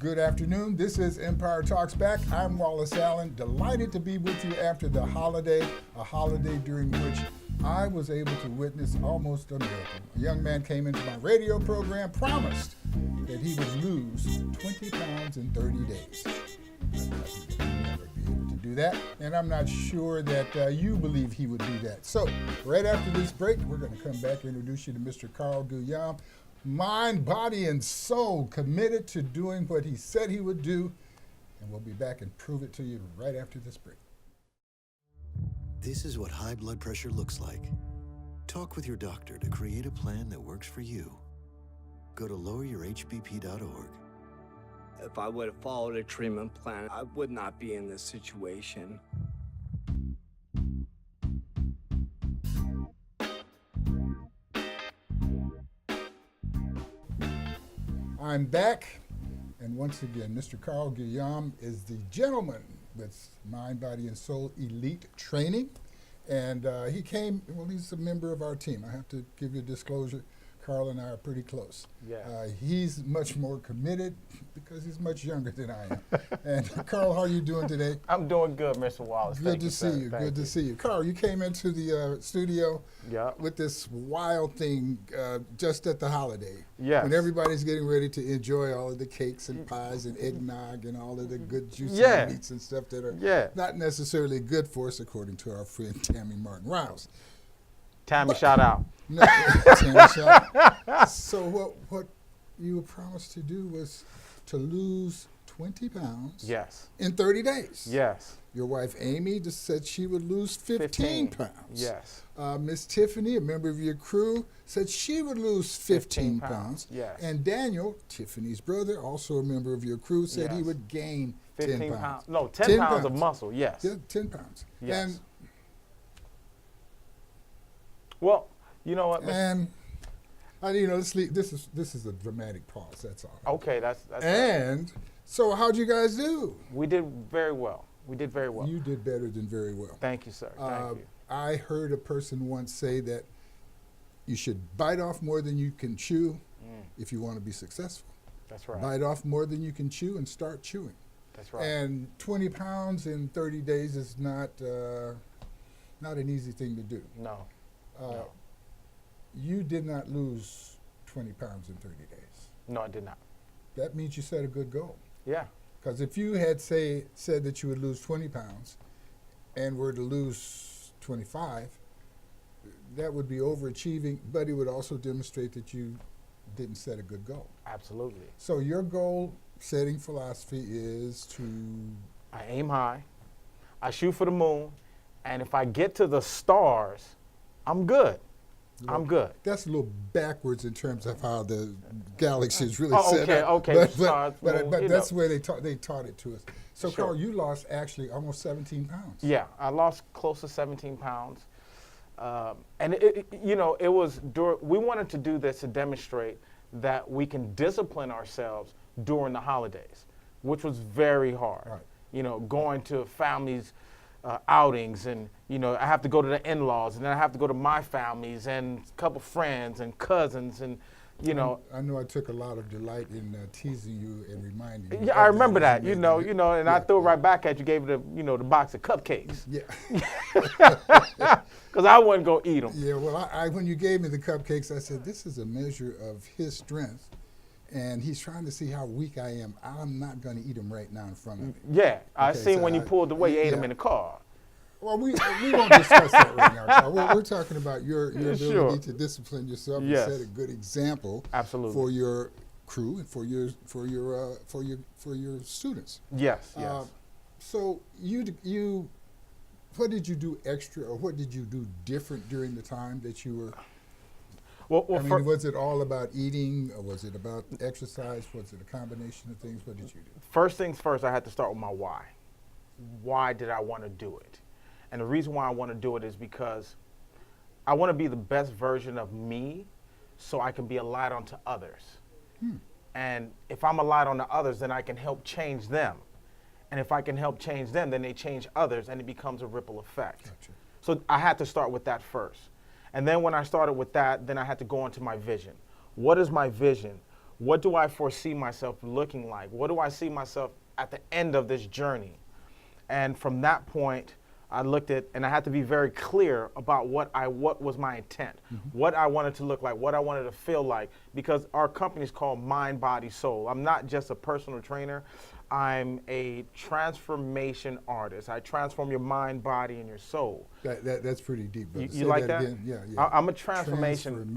Good afternoon. This is Empire Talks Back. I'm Wallace Allen, delighted to be with you after the holiday, a holiday during which I was able to witness almost a miracle. A young man came into my radio program, promised that he would lose 20 pounds in 30 days. I thought he would never be able to do that, and I'm not sure that you believe he would do that. So, right after this break, we're going to come back and introduce you to Mr. Carl Guillaume. Mind, body, and soul committed to doing what he said he would do, and we'll be back and prove it to you right after this break. This is what high blood pressure looks like. Talk with your doctor to create a plan that works for you. Go to loweryourhbp.org. If I would have followed a treatment plan, I would not be in this situation. I'm back, and once again, Mr. Carl Guillaume is the gentleman with Mind, Body, and Soul Elite Training, and he came, well, he's a member of our team. I have to give you a disclosure. Carl and I are pretty close. Yeah. He's much more committed because he's much younger than I am. And Carl, how are you doing today? I'm doing good, Mr. Wallace. Good to see you. Good to see you. Carl, you came into the studio with this wild thing just at the holiday. Yes. When everybody's getting ready to enjoy all of the cakes and pies and eggnog and all of the good juicy meats and stuff that are not necessarily good for us, according to our friend Tammy Martin Riles. Tammy, shout out. No, Tammy, shout out. So what you promised to do was to lose 20 pounds in 30 days. Yes. Your wife Amy just said she would lose 15 pounds. Yes. Miss Tiffany, a member of your crew, said she would lose 15 pounds. Yes. And Daniel, Tiffany's brother, also a member of your crew, said he would gain 10 pounds. No, 10 pounds of muscle, yes. Yeah, 10 pounds. Yes. And well, you know what, and this is a dramatic pause. That's all. Okay, that's and so how'd you guys do? We did very well. We did very well. You did better than very well. Thank you, sir. Thank you. I heard a person once say that you should bite off more than you can chew if you want to be successful. That's right. Bite off more than you can chew and start chewing. That's right. And 20 pounds in 30 days is not an easy thing to do. No. No. You did not lose 20 pounds in 30 days. No, I did not. That means you set a good goal. Yeah. Because if you had said that you would lose 20 pounds and were to lose 25, that would be overachieving, but it would also demonstrate that you didn't set a good goal. Absolutely. So your goal setting philosophy is to? I aim high, I shoot for the moon, and if I get to the stars, I'm good. I'm good. That's a little backwards in terms of how the galaxy is really set up. Okay. But that's the way they taught it to us. So, sure. Carl, you lost actually almost 17 pounds. Yeah, I lost close to 17 pounds. And it was we wanted to do this to demonstrate that we can discipline ourselves during the holidays, which was very hard. Right. Going to families' outings, and I have to go to the in-laws, and then I have to go to my families and a couple friends and cousins, and I know I took a lot of delight in teasing you and reminding you. Yeah, I remember that. And I threw it right back at you. Gave it the box of cupcakes. Yeah. Because I wasn't gonna eat them. Yeah. Well, when you gave me the cupcakes, I said this is a measure of his strength. And he's trying to see how weak I am. I'm not going to eat them right now in front of him. Yeah, I seen when you pulled away, you ate them in the car. Well, we won't discuss that right now, Carl. We're talking about your ability to discipline yourself and set a good example for your crew and for your students. Yes. So what did you do extra, or what did you do different during the time that you were? Was it all about eating, or was it about exercise? Was it a combination of things? What did you do? First things first, I had to start with my why. Why did I want to do it? And the reason why I want to do it is because I want to be the best version of me so I can be a light onto others. And if I'm a light on the others, then I can help change them. And if I can help change them, then they change others, and it becomes a ripple effect. Gotcha. So I had to start with that first. And then when I started with that, then I had to go into my vision. What is my vision? what do I foresee myself looking like? What do I see myself at the end of this journey? And from that point, I looked at, and I had to be very clear about what was my intent, what I wanted to look like, what I wanted to feel like, because our company is called Mind, Body, Soul. I'm not just a personal trainer. I'm a transformation artist. I transform your mind, body, and your soul. That's pretty deep. Brother. You like that? Again. Yeah. I'm a transformation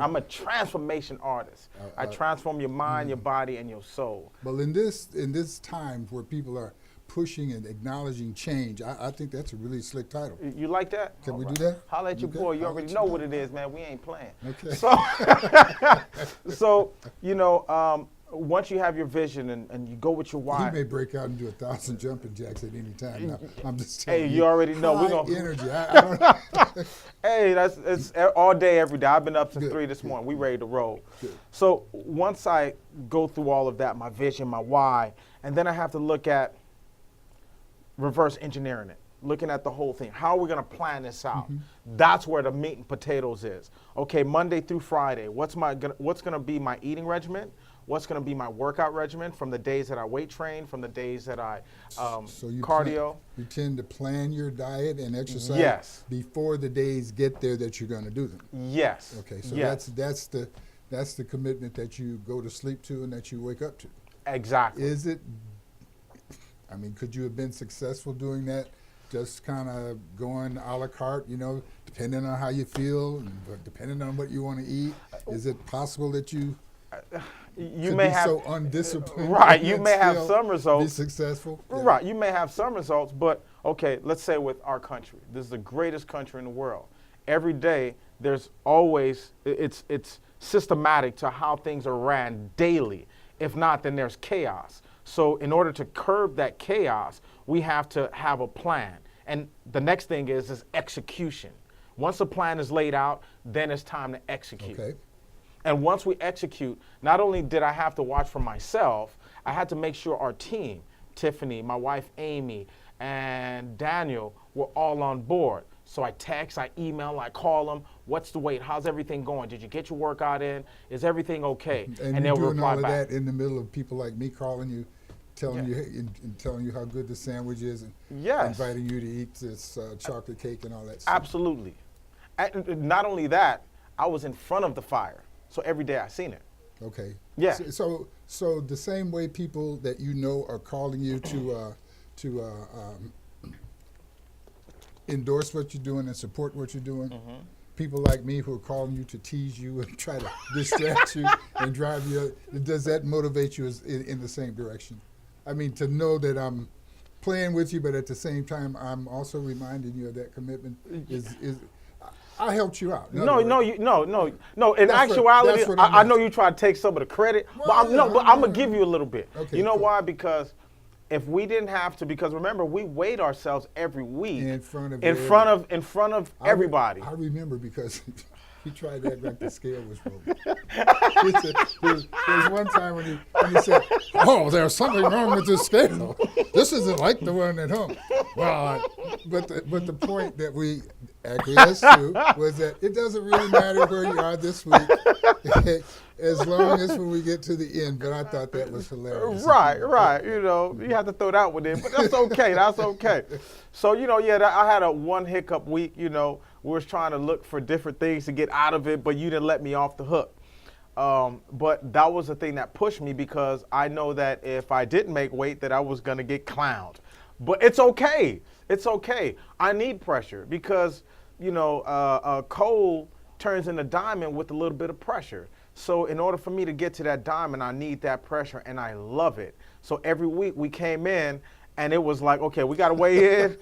artist. I transform your mind, your body, and your soul. Well, in this time where people are pushing and acknowledging change, I think that's a really slick title. You like that? Can we do that? Holla at your boy. You already know what it is, man. We ain't playing. Okay. So once you have your vision and you go with your why. He may break out and do 1,000 jumping jacks at any time. Now, I'm just telling you. Hey, you already know. High We're gonna energy. I don't Hey, it's all day, every day. I've been up since Good, 3 this good. morning. We ready to roll. Good. So once I go through all of that, my vision, my why, and then I have to look at reverse engineering it, looking at the whole thing. How are we going to plan this out? That's where the meat and potatoes is. Okay, Monday through Friday, what's going to be my eating regimen? What's going to be my workout regimen from the days that I weight train, from the days that I So you cardio? you tend to plan your diet and exercise Yes. before the days get there that you're going to do them. Yes. Okay, so yes. that's the commitment that you go to sleep to and that you wake up to. Exactly. Is it? I mean, could you have been successful doing that? Just kind of going a la carte, depending on how you feel, but depending on what you want to eat. Is it possible that you could may be have so undisciplined? right. and You may have still some results. Be successful. Yeah. Right. You may have some results, but okay. Let's say with our country, this is the greatest country in the world. Every day, there's always it's systematic to how things are ran daily. If not, then there's chaos. So in order to curb that chaos, we have to have a plan. And the next thing is execution. Once a plan is laid out, then it's time to execute. Okay. And once we execute, not only did I have to watch for myself, I had to make sure our team, Tiffany, my wife Amy, and Daniel were all on board. So I text, I email, I call them. What's the weight? How's everything going? Did you get your workout in? Is everything okay? And they'll you're doing reply all of back. that in the middle of people like me calling you, telling you how good the sandwich is, and Yes. inviting you to eat this chocolate cake and all that stuff. Absolutely. And not only that, I was in front of the fire. So every day I seen it. Okay. Yeah. So the same way people that are calling you to endorse what you're doing and support what you're doing. People like me who are calling you to tease you and try to distract you and drive you. Does that motivate you in the same direction? I mean, to know that I'm playing with you, but at the same time, I'm also reminding you of that commitment. I helped you out. No. In That's actuality, what I I'm know you try to take some of the credit, but I'm gonna give you a little bit. Okay, you know cool. why? Because if we didn't have to, because remember, we weighed ourselves every week In front of everybody. I remember because he tried to act like the scale was broken. There's one time when he said, "Oh, there's something wrong with this scale. This isn't like the one at home." Well, but the point that we acquiesced to was that it doesn't really matter where you are this week, as long as when we get to the end. But I thought that was hilarious. Right. You have to throw that one in, but that's okay. That's okay. So I had a one hiccup week. We was trying to look for different things to get out of it, but you didn't let me off the hook. But that was the thing that pushed me, because I know that if I didn't make weight, that I was gonna get clowned. But it's okay. It's okay. I need pressure because coal turns into diamond with a little bit of pressure. So in order for me to get to that diamond, I need that pressure, and I love it. So every week we came in, and it was like, okay, we got to weigh in.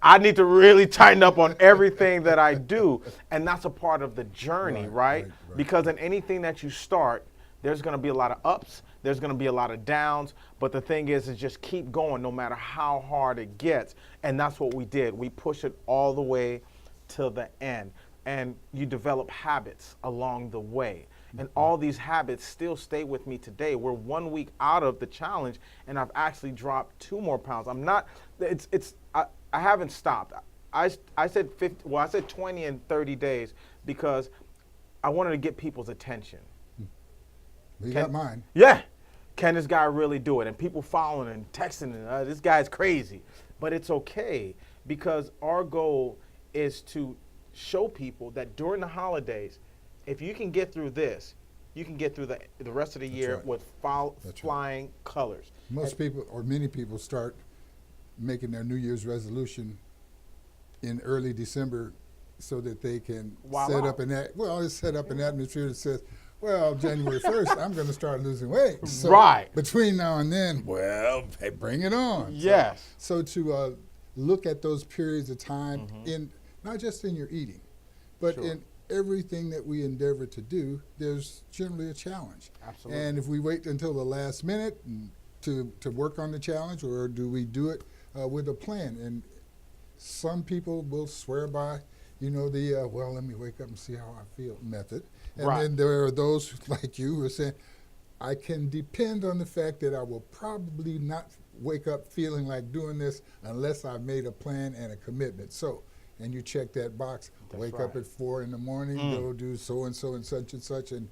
I need to really tighten up on everything that I do. And that's a part of the journey, right? Because in anything that you start, there's going to be a lot of ups. There's going to be a lot of downs. But the thing is just keep going no matter how hard it gets. And that's what we did. We pushed it all the way till the end. And you develop habits along the way. And all these habits still stay with me today. We're 1 week out of the challenge, and I've actually dropped 2 more pounds. I'm not, I haven't stopped. I said 50, well, I said 20 and 30 days because I wanted to get people's attention. You got mine. Yeah. Can this guy really do it? And people following and texting, and this guy's crazy. But it's okay, because our goal is to show people that during the holidays, if you can get through this, you can get through the rest of the year right. with flying colors. Most people, or many people, start making their New Year's resolution in early December so that they can set up an atmosphere that says, well, January 1st, I'm going to start losing weight. So Right. between now and then, well, hey, bring it on. Yes. So to look at those periods of time in not just in your eating, but Sure. in everything that we endeavor to do, there's generally a challenge. Absolutely. And if we wait until the last minute to work on the challenge, or do we do it with a plan? And some people will swear by, well, let me wake up and see how I feel method. And Right. then there are those like you who are saying, I can depend on the fact that I will probably not wake up feeling like doing this unless I've made a plan and a commitment. So, and you check that box, That's wake right. up at 4 in the morning, go do so and so and such, and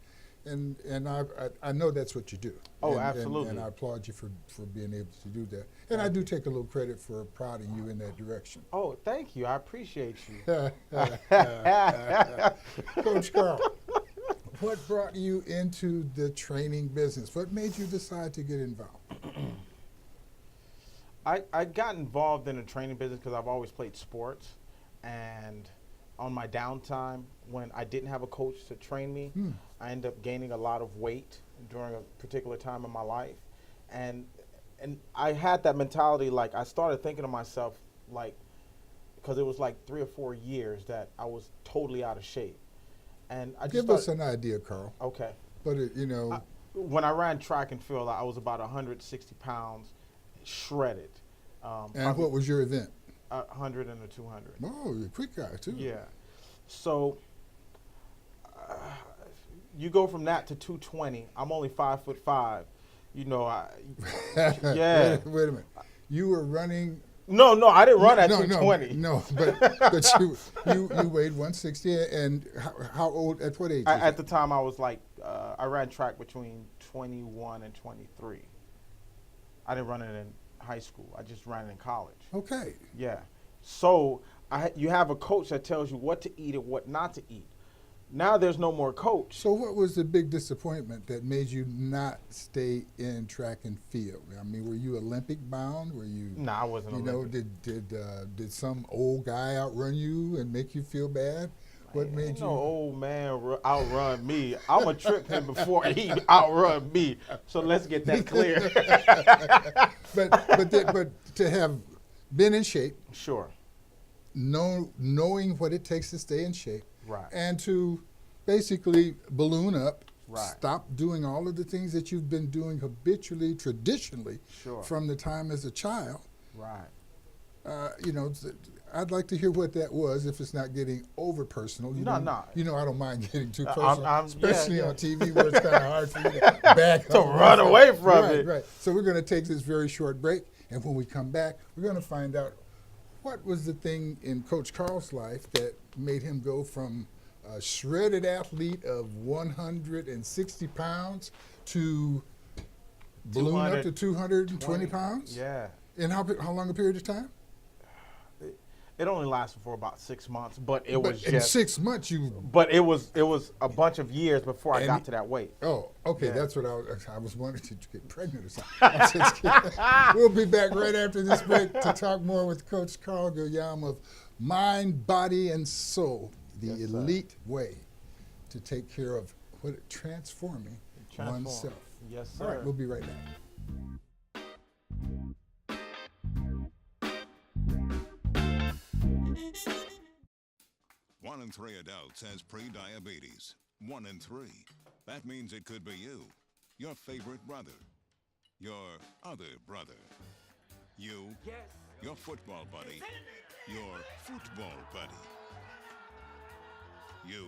I know that's what you do. Oh, And absolutely. I applaud you for being able to do that. And I do take a little credit for prodding you in that direction. Oh, thank you. I appreciate you. Coach Carl, what brought you into the training business? What made you decide to get involved? I got involved in the training business because I've always played sports, and on my downtime, when I didn't have a coach to train me, I ended up gaining a lot of weight during a particular time in my life, and I had that mentality. Like, I started thinking to myself, like, because it was like 3 or 4 years that I was totally out of shape, and I just Give us an idea, Carl. okay. But When I ran track and field, I was about 160 pounds, shredded. and what was your event? 100 and a 200. Oh, you're a quick guy too. Yeah. So you go from that to 220. I'm only 5'5". Yeah. Wait a minute. You were running. No, I didn't run at 220. No, but you weighed 160, and how old? At what age? At the time, I was like, I ran track between 21 and 23. I didn't run it in high school. I just ran it in college. Okay. Yeah. So you have a coach that tells you what to eat and what not to eat. Now there's no more coach. So what was the big disappointment that made you not stay in track and field? I mean, were you Olympic bound? Were you? No, I wasn't Olympic. Did some old guy outrun you and make you feel bad? What made you? No old man outrun me. I'm a trick him before he outrun me. So let's get that clear. but to have been in shape, Sure. knowing what it takes to stay in shape, Right. and to basically balloon up, Right. stop doing all of the things that you've been doing habitually, traditionally, Sure. from the time as a child. Right. I'd like to hear what that was, if it's not getting over personal. No. I don't mind getting too I'm- personal, especially yeah. on TV where it's kind of hard for you to back To up. run away from it. Right. So we're going to take this very short break, and when we come back, we're going to find out what was the thing in Coach Carl's life that made him go from a shredded athlete of 160 pounds to balloon up to 220 pounds? Yeah. In how long a period of time? It only lasted for about 6 months, but it But was in just. 6 months, you. But it was a bunch of years before I got to that weight. Oh, okay. Yeah. That's what I was wondering. Did you get pregnant or something? I'm just kidding. We'll be back right after this break to talk more with Coach Carl Guillaume of Mind, Body, and Soul, the Yes, sir. elite way to take care of transforming oneself. Yes, All sir. right, we'll be right back. 1 in 3 adults has pre-diabetes. 1 in 3. That means it could be you, your favorite brother, your other brother, you, your football buddy, your football buddy, you,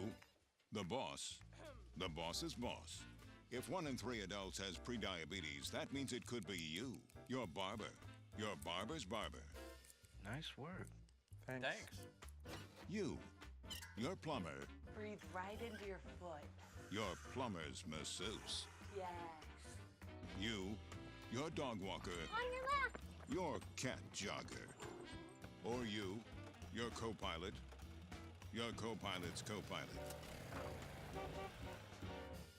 the boss's boss. If 1 in 3 adults has pre-diabetes, that means it could be you, your barber, your barber's barber, Nice work. Thanks. you, your plumber, Breathe right into your foot. your plumber's masseuse. Yes. You, your dog walker, On your left. your cat jogger. Or you, your co-pilot, your co-pilot's co-pilot.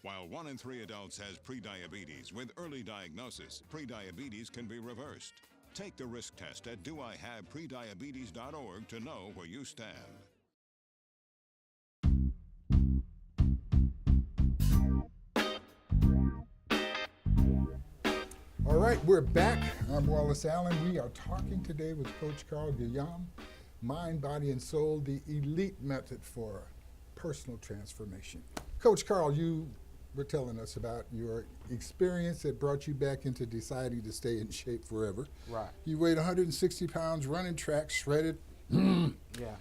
While 1 in 3 adults has prediabetes, with early diagnosis, prediabetes can be reversed. Take the risk test at doihaveprediabetes.org to know where you stand. All right, we're back. I'm Wallace Allen. We are talking today with Coach Carl Guillaume, Mind, Body, and Soul, the elite method for personal transformation. Coach Carl, you were telling us about your experience that brought you back into deciding to stay in shape forever. Right. You weighed 160 pounds, running track, shredded, Yeah.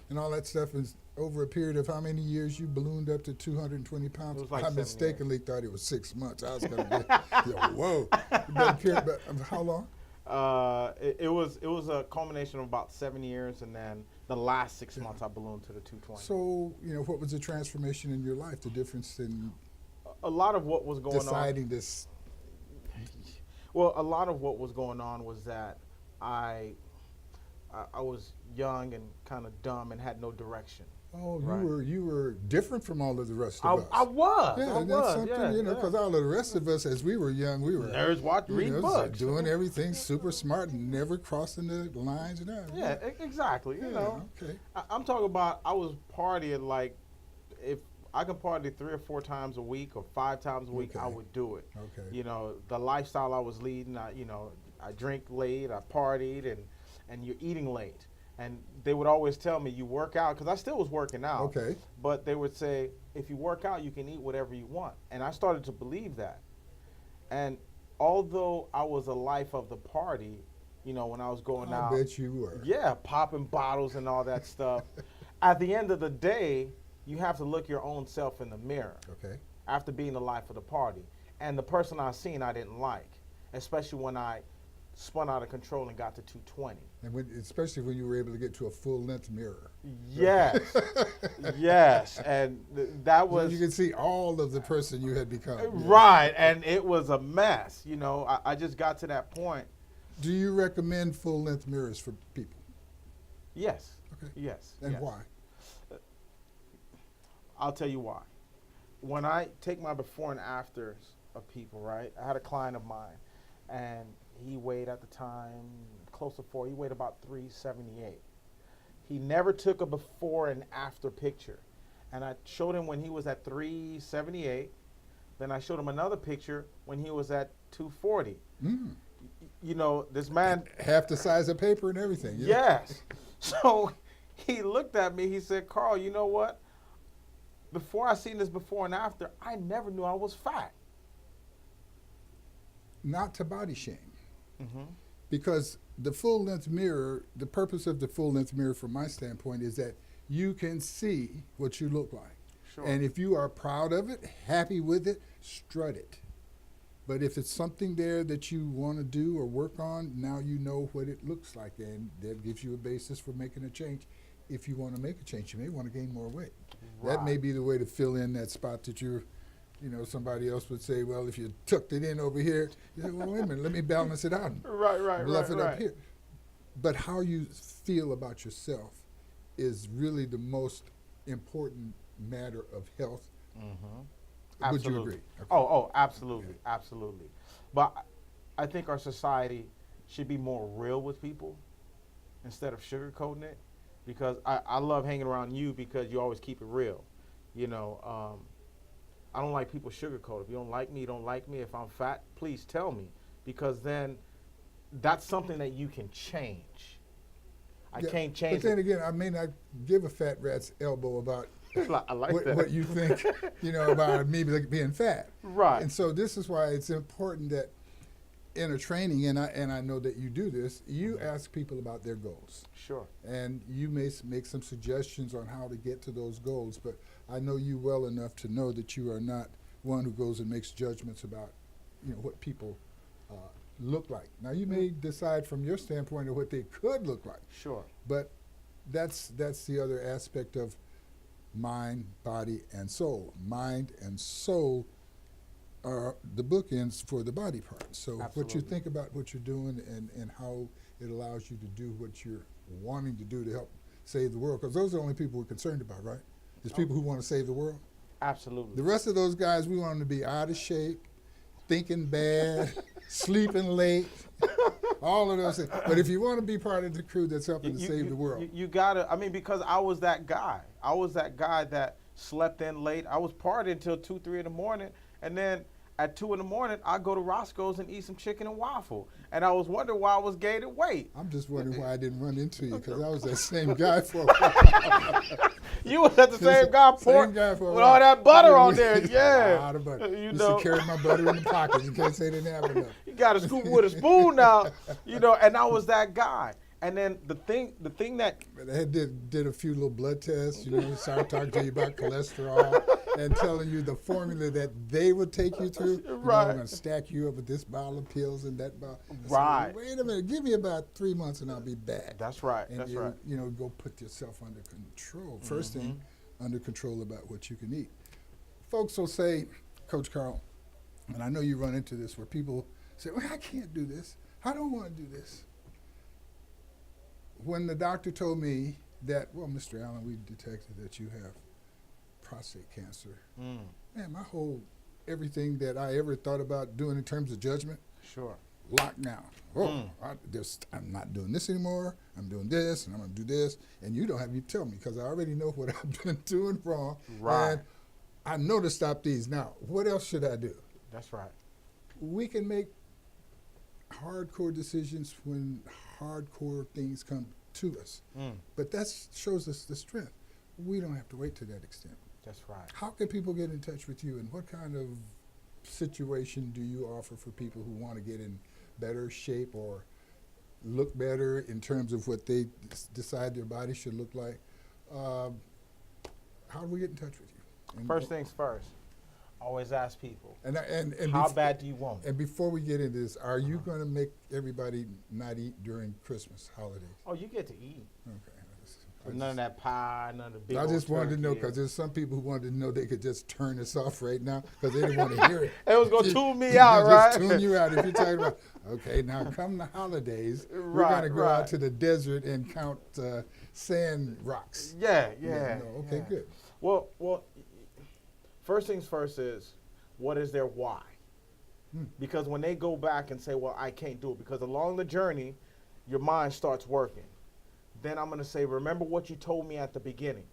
and all that stuff. Is over a period of how many years you ballooned up to 220 pounds? It was like I 7 mistakenly thought it was 6 months. I was going to be, whoa. But how long? It was a culmination of about 7 years, and then the last 6 months I ballooned to the 220. So, what was the transformation in your life, the difference in A lot of what was going deciding this? Well, a lot of what was going on was that I was young and kind of dumb and had no direction. Oh, Right. you were different from all of the rest of us. I was. Yeah, I and was. that's something, yeah, because all of the rest of us, as we were young, we were nerds read books, doing everything super smart and never crossing the lines and everything. Yeah, exactly. You know, Okay. I'm talking about I was partying like if I could party 3 or 4 times a week or 5 times a week, I Okay. would do it. Okay. You know, the lifestyle I was leading, I drink late, I partied, and you're eating late. And they would always tell me, you work out, because I still was working out. Okay. But they would say, if you work out, you can eat whatever you want. And I started to believe that. And although I was a life of the party, when I was going out. I bet you were. Yeah, popping bottles and all that stuff. At the end of the day, you have to look your own self in the mirror Okay. after being the life of the party. And the person I seen I didn't like, especially when I spun out of control and got to 220. And especially when you were able to get to a full-length mirror. Yes, yes, and that was You could see all of the person you had become. right, and it was a mess. I just got to that point. Do you recommend full-length mirrors for people? Yes, Okay. yes, And yes. why? I'll tell you why. When I take my before and afters of people, right? I had a client of mine, and he weighed at the time close to 4. He weighed about 378. He never took a before and after picture. And I showed him when he was at 378. Then I showed him another picture when he was at 240. This man. Half the size of paper and everything. Yeah. Yes. So he looked at me. He said, Carl, you know what? Before I seen this before and after, I never knew I was fat. Not to body shame. Mm-hmm. Because the full-length mirror, the purpose of the full-length mirror from my standpoint is that you can see what you look like. Sure. And if you are proud of it, happy with it, strut it. But if it's something there that you want to do or work on, now you know what it looks like, and that gives you a basis for making a change. If you want to make a change, you may want to gain more weight. Right. That may be the way to fill in that spot that you're, somebody else would say, well, if you tucked it in over here, you say, well, wait a minute, let me balance it out. Right, Bluff it up here. But how you feel about yourself is really the most important matter of health. Mm-hmm. Would you agree? Okay. Oh, absolutely, absolutely. But I think our society should be more real with people instead of sugarcoating it. Because I love hanging around you because you always keep it real. I don't like people sugarcoat. If you don't like me, you don't like me. If I'm fat, please tell me. Because then that's something that you can change. I can't change But then it. again, I may not give a fat rat's elbow about I like that. what you think, about me being fat. Right. And so this is why it's important that in a training, and I know that you do this, you ask people about their goals. Sure. And you may make some suggestions on how to get to those goals, but I know you well enough to know that you are not one who goes and makes judgments about, what people look like. Now, you may decide from your standpoint of what they could look like. Sure. But that's the other aspect of mind, body, and soul. Mind and soul are the bookends for the body parts. So what you Absolutely. think about what you're doing and how it allows you to do what you're wanting to do to help save the world, because those are the only people we're concerned about, right? There's people who want to save the world. Absolutely. The rest of those guys, we want them to be out of shape, thinking bad, sleeping late, all of those things. But if you want to be part of the crew that's helping to save the world, You gotta. I mean, because I was that guy. I was that guy that slept in late. I was partying until 2, 3 in the morning, and then at 2 in the morning, I go to Roscoe's and eat some chicken and waffle. And I was wondering why I was gaining weight. I'm just wondering why I didn't run into you, because I was that same guy for a while. You was at the same guy, Same guy for a with while. all that butter on there. A Yeah. lot of butter. You Used know. to carry my butter in the pockets in case they didn't have enough. You got to scoop with a spoon now, and I was that guy. And then the thing that But I did a few little blood tests, started talking to you about cholesterol and telling you the formula that they would take you through. Right. We're going to stack you up with this bottle of pills and that bottle. I said, Right. Wait a minute, give me about 3 months and I'll be back. That's right. And That's you, right. go put yourself under control. First thing, under control about what you can eat. Folks will say, Coach Carl, and I know you run into this where people say, well, I can't do this. I don't want to do this. When the doctor told me that, well, Mr. Allen, we detected that you have prostate cancer, man, everything that I ever thought about doing in terms of judgment, Sure. locked down. I'm not doing this anymore. I'm doing this, and I'm going to do this. And you don't have to tell me, because I already know what I've been doing wrong. Right. And I know to stop these. Now, what else should I do? That's right. We can make hardcore decisions when hardcore things come to us. But that shows us the strength. We don't have to wait to that extent. That's right. How can people get in touch with you, and what kind of situation do you offer for people who want to get in better shape or look better in terms of what they decide their body should look like? How do we get in touch with you? And First things first. Always ask people, and how bad do you want it? And before we get into this, are you going to make everybody not eat during Christmas holidays? Oh, you get to eat. Okay. None of that pie, none of the big I old just wanted to know, turkey. because there's some people who wanted to know they could just turn this off right now because they didn't want to hear it. It was going to tune me Just out, right? tune you out if you're talking about, okay, now come the holidays, we're going to go out to the desert and count sand rocks. Yeah. Okay, yeah. good. Well, first things first is, what is their why? Because when they go back and say, well, I can't do it, because along the journey, your mind starts working. Then I'm going to say, remember what you told me at the beginning.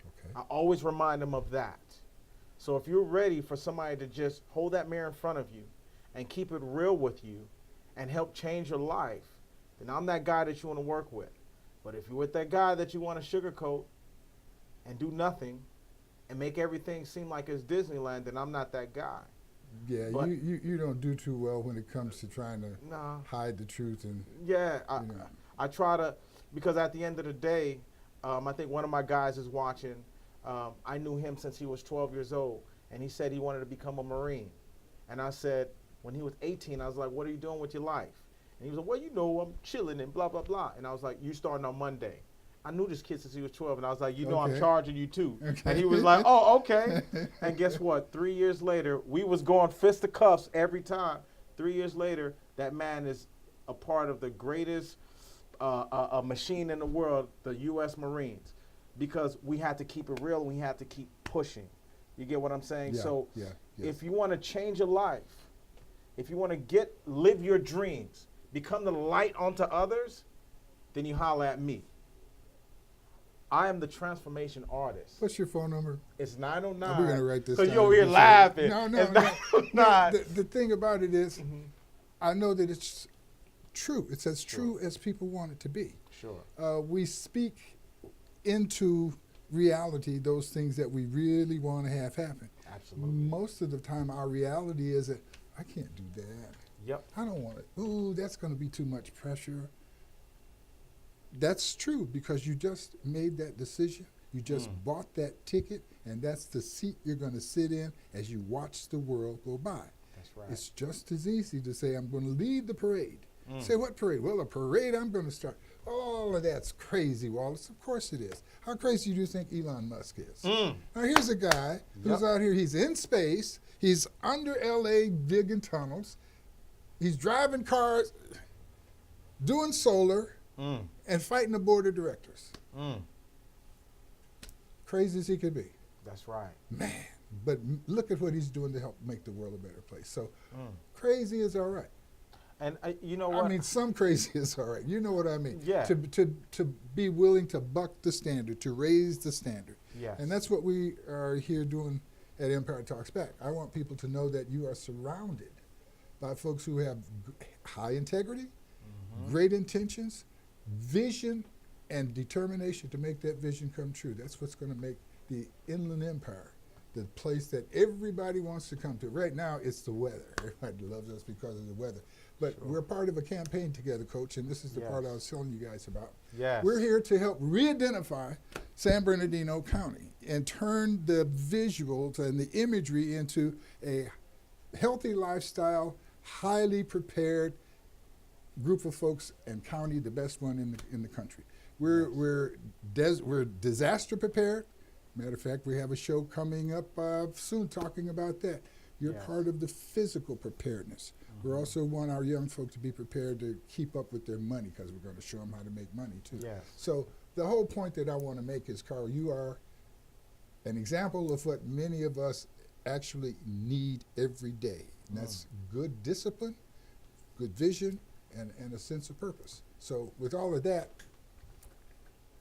Okay. I always remind them of that. So if you're ready for somebody to just hold that mirror in front of you and keep it real with you and help change your life, then I'm that guy that you want to work with. But if you're with that guy that you want to sugarcoat and do nothing and make everything seem like it's Disneyland, then I'm not that guy. Yeah, But- you don't do too well when it comes to trying to Nah. hide the truth. And Yeah, know. I try to, because at the end of the day, I think one of my guys is watching. I knew him since he was 12 years old, and he said he wanted to become a Marine. And I said, when he was 18, I was like, what are you doing with your life? And he was like, well, I'm chilling and blah, blah, blah. And I was like, you starting on Monday. I knew this kid since he was 12, and I was like, I'm Okay. charging you too. Okay. And he was like, oh, okay. And guess what? 3 years later, we was going fist to cuffs every time. 3 years later, that man is a part of the greatest a machine in the world, the U.S. Marines, because we had to keep it real and we had to keep pushing. You get what I'm saying? Yeah, So yes. if you want to change your life, if you want to live your dreams, become the light onto others, then you holler at me. I am the transformation artist. What's your phone number? It's 909. We're going to write this down. Because you're over here laughing. No. It's 909. The thing about it is, I know that it's true. It's as true as people want it to be. Sure. We speak into reality those things that we really want to have happen. Absolutely. Most of the time, our reality is that I can't do that. Yep. I don't want it. Ooh, that's going to be too much pressure. That's true, because you just made that decision. You just bought that ticket, and that's the seat you're going to sit in as you watch the world go by. That's right. It's just as easy to say, I'm going to lead the parade. Say, what parade? Well, a parade I'm going to start. All of that's crazy, Wallace. Of course it is. How crazy do you think Elon Musk is? Now, here's a guy who's out here. He's in space. He's under L.A. digging tunnels. He's driving cars, doing solar, and fighting the board of directors. Crazy as he could be. That's right. Man, but look at what he's doing to help make the world a better place. So crazy is all right. And you know what? I mean, some crazy is all right. You know what I mean? Yeah. To be willing to buck the standard, to raise the standard. Yes. And that's what we are here doing at Empire Talks Back. I want people to know that you are surrounded by folks who have high integrity, great intentions, vision, and determination to make that vision come true. That's what's going to make the Inland Empire the place that everybody wants to come to. Right now, it's the weather. Everybody loves us because of the weather. But we're part of a campaign together, Coach, and this is the part I was telling you guys about. Yes. We're here to help re-identify San Bernardino County and turn the visuals and the imagery into a healthy lifestyle, highly prepared group of folks and county, the best one in the country. We're disaster prepared. Matter of fact, we have a show coming up soon talking about that. You're part of the physical preparedness. We also want our young folk to be prepared to keep up with their money because we're going to show them how to make money too. Yes. So the whole point that I want to make is, Carl, you are an example of what many of us actually need every day. And that's good discipline, good vision, and a sense of purpose. So with all of that,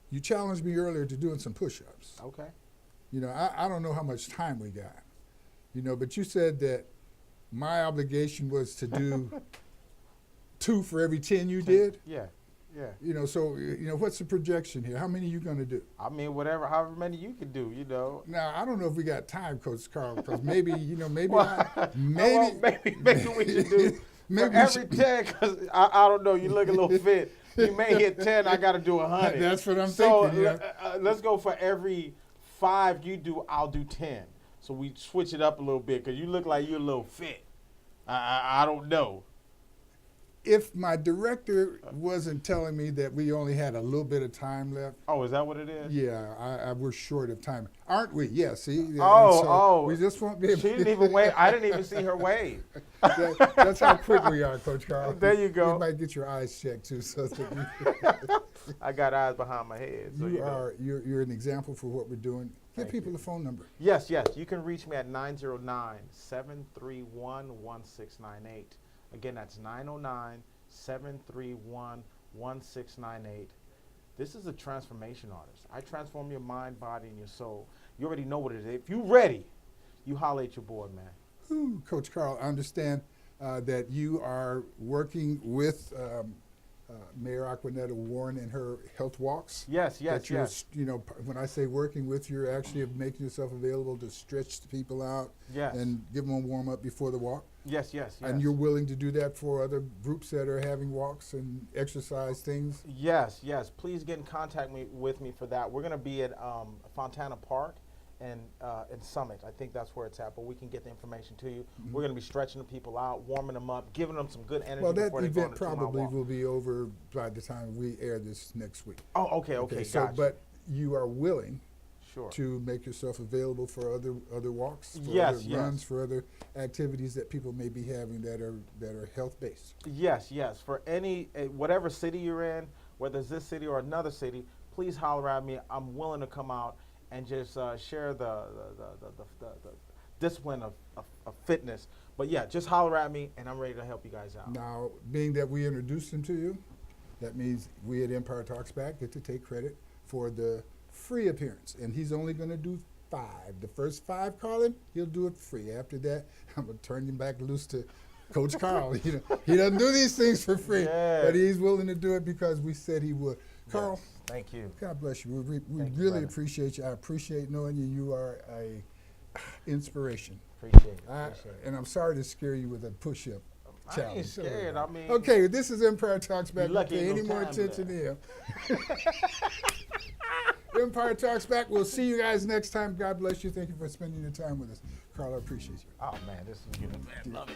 you challenged me earlier to doing some push-ups. Okay. You know, I don't know how much time we got, you know, but you said that my obligation was to do 2 for every 10 you did. Yeah, yeah. You know, so, you know, what's the projection here? How many are you going to do? I mean, however many you can do, you know. Now, I don't know if we got time, Coach Carl, because maybe, you know, maybe maybe we should do for every 10, because I don't know, you look a little fit. You may hit 10, I got to do 100. That's what I'm thinking, yeah. Let's go for every 5 you do, I'll do 10. So we switch it up a little bit, because you look like you're a little fit. I don't know. If my director wasn't telling me that we only had a little bit of time left. Oh, is that what it is? Yeah, we're short of time. Aren't we? Yeah, see? Oh. We just won't be able She didn't even wave. I didn't even see her wave. That's how quick we are, Coach Carl. There you go. You might get your eyes checked, too. So that I got eyes behind my head. So you're an example for what we're doing. Give people a phone number. Yes. You can reach me at 909-731-1698. Again, that's 909-731-1698. This is a transformation artist. I transform your mind, body, and your soul. You already know what it is. If you're ready, you holler at your boy, man. Ooh, Coach Carl, I understand that you are working with Mayor Aquanetta Warren in her health walks. Yes. You know, when I say working with, you're actually making yourself available to stretch the people out and give them a warm up before the walk. Yes. And you're willing to do that for other groups that are having walks and exercise things? Yes. Please get in contact with me for that. We're going to be at Fontana Park and Summit. I think that's where it's at, but we can get the information to you. We're going to be stretching the people out, warming them up, giving them some good energy. Well, that before they go on event the 2-mile probably walk. will be over by the time we air this next week. Oh, okay, So, gotcha. but you are willing Sure. to make yourself available for other walks, for Yes, other runs, for other activities that people may be having that are health based. Yes. For any whatever city you're in, whether it's this city or another city, please holler at me. I'm willing to come out and just share the discipline of fitness. But yeah, just holler at me, and I'm ready to help you guys out. Now, being that we introduced him to you, that means we at Empire Talks Back get to take credit for the free appearance, and he's only going to do 5. The first 5, Carlin, he'll do it free. After that, I'm going to turn him back loose to Coach Carl. You know, he doesn't do these things for free, but he's willing to do it because we said he would. Carl, thank you. God bless you. We Thank you, really brother. appreciate you. I appreciate knowing you. You are a inspiration. Appreciate it. And I'm sorry to scare you with a push-up I challenge. ain't scared. I mean, Okay, this is Empire Talks Back. You're lucky Don't pay ain't any no more time attention to him. Empire Talks Back. We'll see you guys next time. God bless you. Thank you for spending your time with us. Carl, I appreciate you. oh man, this is good. Man, love it.